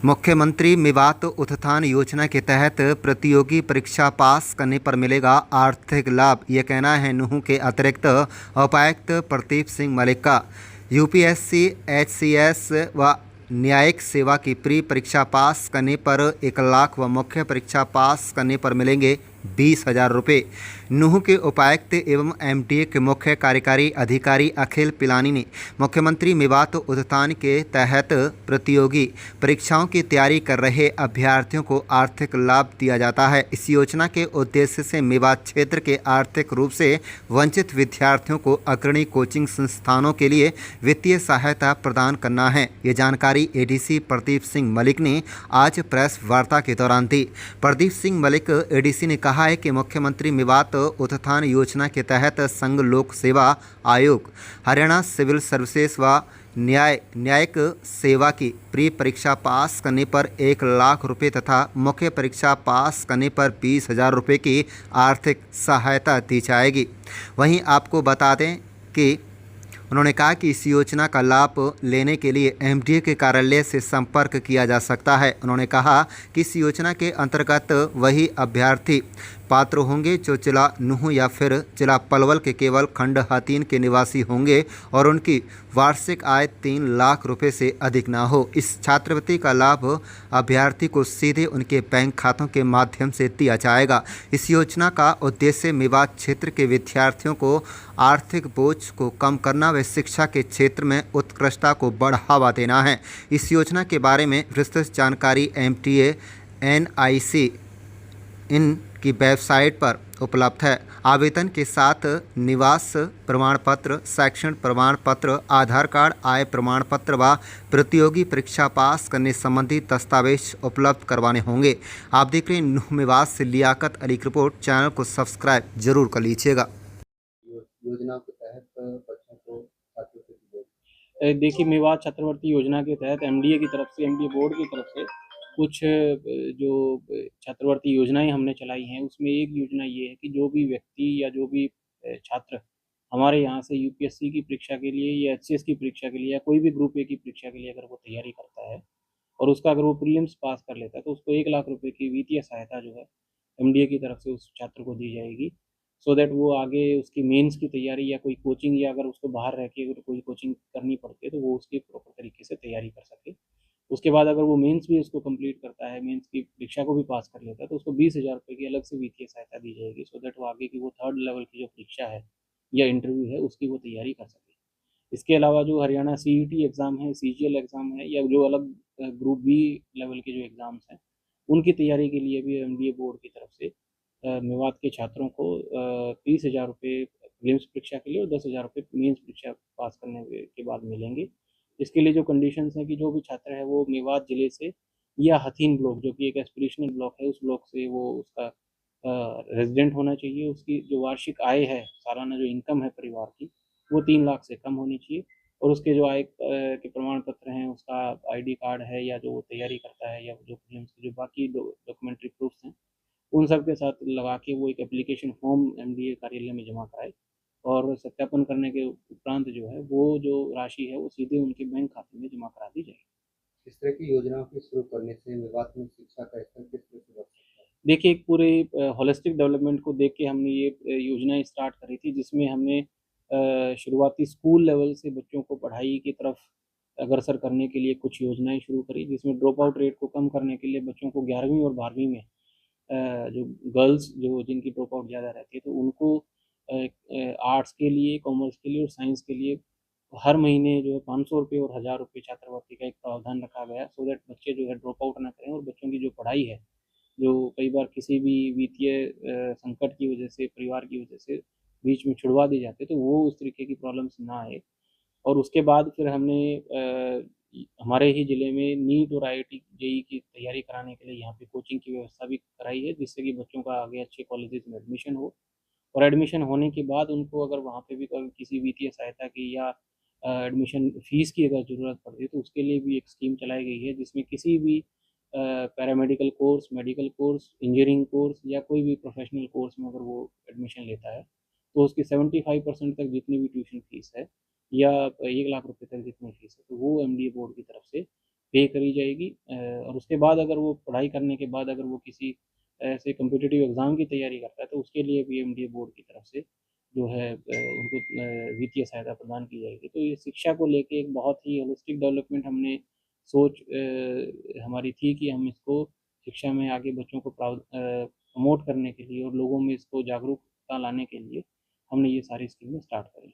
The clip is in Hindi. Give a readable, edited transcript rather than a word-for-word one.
मुख्यमंत्री मेवात उत्थान योजना के तहत प्रतियोगी परीक्षा पास करने पर मिलेगा आर्थिक लाभ, ये कहना है नूंह के अतिरिक्त उपायुक्त प्रदीप सिंह मलिक का। यूपीएससी, एचसीएस व न्यायिक सेवा की प्री परीक्षा पास करने पर 1 लाख व मुख्य परीक्षा पास करने पर मिलेंगे 20,000 रुपये। नूंह के उपायुक्त एवं एमटीए के मुख्य कार्यकारी अधिकारी अखिल पिलानी ने मुख्यमंत्री मेवात उत्थान के तहत प्रतियोगी परीक्षाओं की तैयारी कर रहे अभ्यर्थियों को आर्थिक लाभ दिया जाता है। इस योजना के उद्देश्य से मेवात क्षेत्र के आर्थिक रूप से वंचित विद्यार्थियों को अग्रणी कोचिंग संस्थानों के लिए वित्तीय सहायता प्रदान करना है। ये जानकारी एडीसी प्रदीप सिंह मलिक ने आज प्रेस वार्ता के दौरान दी। प्रदीप सिंह मलिक एडीसी ने कहा है कि मुख्यमंत्री मेवात उत्थान योजना के तहत संघ लोक सेवा आयोग, हरियाणा सिविल सर्विसेज व न्यायिक सेवा की प्री परीक्षा पास करने पर 1 लाख रुपये तथा मुख्य परीक्षा पास करने पर 20,000 रुपये की आर्थिक सहायता दी जाएगी। वहीं आपको बता दें कि उन्होंने कहा कि इस योजना का लाभ लेने के लिए एमडीए के कार्यालय से संपर्क किया जा सकता है। उन्होंने कहा कि इस योजना के अंतर्गत वही अभ्यर्थी पात्र होंगे जो जिला नूंह या फिर जिला पलवल के केवल खंड हातीन के निवासी होंगे और उनकी वार्षिक आय 3 लाख रुपए से अधिक ना हो। इस छात्रवृत्ति का लाभ अभ्यर्थी को सीधे उनके बैंक खातों के माध्यम से दिया जाएगा। इस योजना का उद्देश्य मेवात क्षेत्र के विद्यार्थियों को आर्थिक बोझ को कम करना व शिक्षा के क्षेत्र में उत्कृष्टता को बढ़ावा देना है। इस योजना के बारे में विस्तृत जानकारी एमटीए एनआईसी इन की वेबसाइट पर उपलब्ध है। आवेदन के साथ निवास प्रमाण पत्र, शैक्षणिक प्रमाण पत्र, आधार कार्ड, आय प्रमाण पत्र व प्रतियोगी परीक्षा पास करने संबंधी दस्तावेज उपलब्ध करवाने होंगे। आप देख रहे हैं नूंह मेवात से लियाकत अली की रिपोर्ट। चैनल को सब्सक्राइब जरूर कर लीजिएगा। योजना के तहत बच्चों को छात्रवृत्ति दी जाएगी। देखिए, मेवात छात्रवृत्ति योजना के तहत एमडीए की तरफ से, एमडीए बोर्ड की तरफ से कुछ जो छात्रवृत्ति योजनाएं हमने चलाई हैं, उसमें एक योजना ये है कि जो भी व्यक्ति या जो भी छात्र हमारे यहाँ से यूपीएससी की परीक्षा के लिए या एचसीएस की परीक्षा के लिए या कोई भी ग्रुप ए की परीक्षा के लिए अगर वो तैयारी करता है और उसका अगर वो प्रीलिम्स पास कर लेता है तो उसको 1 लाख रुपए की वित्तीय सहायता जो है एमडीए की तरफ से उस छात्र को दी जाएगी, सो दैट वो आगे उसकी मेंस की तैयारी या कोई कोचिंग या अगर उसको बाहर रह के अगर कोई कोचिंग करनी पड़ती है तो वो उसकी प्रॉपर तरीके से तैयारी कर सके। उसके बाद अगर वो मेंस भी उसको कंप्लीट करता है, मेंस की परीक्षा को भी पास कर लेता है, तो उसको 20,000 रुपये की अलग से वित्तीय सहायता दी जाएगी, सो दैट वो आगे की वो 3rd लेवल की जो परीक्षा है या इंटरव्यू है उसकी वो तैयारी कर सके। इसके अलावा जो हरियाणा सीईटी एग्ज़ाम है, सीजीएल एग्ज़ाम है या जो अलग ग्रुप बी लेवल के जो एग्ज़ाम्स हैं, उनकी तैयारी के लिए भी एमडीए बोर्ड की तरफ से मेवात के छात्रों को 30,000 रुपये प्रीलिम्स परीक्षा के लिए और 10,000 रुपये मेंस परीक्षा पास करने के बाद मिलेंगे। इसके लिए जो कंडीशंस हैं कि जो भी छात्र है वो मेवात ज़िले से या हथीन ब्लॉक, जो कि एक एस्पिरेशनल ब्लॉक है, उस ब्लॉक से वो उसका रेज़िडेंट होना चाहिए। उसकी जो वार्षिक आय है, सालाना जो इनकम है परिवार की, वो 3 लाख से कम होनी चाहिए और उसके जो आय के प्रमाण पत्र हैं, उसका आईडी कार्ड है या जो वो तैयारी करता है या जो प्रीलिम्स के जो बाकी डॉक्यूमेंट्री प्रूफ्स हैं, उन सब के साथ लगा के वो एक एप्लीकेशन फॉर्म एमडीए कार्यालय में जमा कराए और सत्यापन करने के उपरांत जो है वो जो राशि है वो सीधे उनके बैंक खाते में जमा करा दी जाएगी। इस तरह की योजनाओं को शुरू करने से मेवात में शिक्षा का स्तर किस तरह से बढ़ सकता है? देखिए, एक पूरे होलिस्टिक डेवलपमेंट को देख के हमने ये योजनाएँ स्टार्ट करी थी, जिसमें हमने शुरुआती स्कूल लेवल से बच्चों को पढ़ाई की तरफ अग्रसर करने के लिए कुछ योजनाएँ शुरू करी, जिसमें ड्रॉप आउट रेट को कम करने के लिए बच्चों को 11वीं और 12वीं में जो गर्ल्स जो जिनकी ड्रॉप आउट ज़्यादा रहती है, तो उनको आर्ट्स के लिए, कॉमर्स के लिए और साइंस के लिए हर महीने जो है 500 रुपये और 1000 रुपये छात्रवृत्ति का एक प्रावधान रखा गया है, सो दैट बच्चे जो है ड्रॉप आउट ना करें और बच्चों की जो पढ़ाई है, जो कई बार किसी भी वित्तीय संकट की वजह से, परिवार की वजह से बीच में छुड़वा दी जाती है, तो वो उस तरीके की प्रॉब्लम्स ना आए। और उसके बाद फिर हमने हमारे ही ज़िले में नीट और आईआईटी जेईई की तैयारी कराने के लिए यहाँ पे कोचिंग की व्यवस्था भी कराई है, जिससे कि बच्चों का आगे अच्छे कॉलेजेस में एडमिशन हो और एडमिशन होने के बाद उनको अगर वहाँ पे भी कभी किसी वित्तीय सहायता की या एडमिशन फ़ीस की अगर ज़रूरत पड़ती है, तो उसके लिए भी एक स्कीम चलाई गई है, जिसमें किसी भी paramedical course, medical course, engineering course या कोई भी प्रोफ़ेशनल कोर्स में अगर वो एडमिशन लेता है, तो उसकी 75% तक जितनी भी ट्यूशन फ़ीस है या 1 लाख रुपए तक जितनी फ़ीस है, तो वो एमडीए बोर्ड की तरफ से पे करी जाएगी और उसके बाद अगर वो पढ़ाई करने के बाद अगर वो किसी ऐसे कम्पिटिटिव एग्ज़ाम की तैयारी करता है तो उसके लिए भी एमडीए बोर्ड की तरफ से जो है उनको वित्तीय सहायता प्रदान की जाएगी। तो ये शिक्षा को लेके एक बहुत ही होलिस्टिक डेवलपमेंट हमने सोच हमारी थी कि हम इसको शिक्षा में आगे बच्चों को प्रमोट करने के लिए और लोगों में इसको जागरूकता लाने के लिए हमने ये सारी स्कीमें स्टार्ट करी।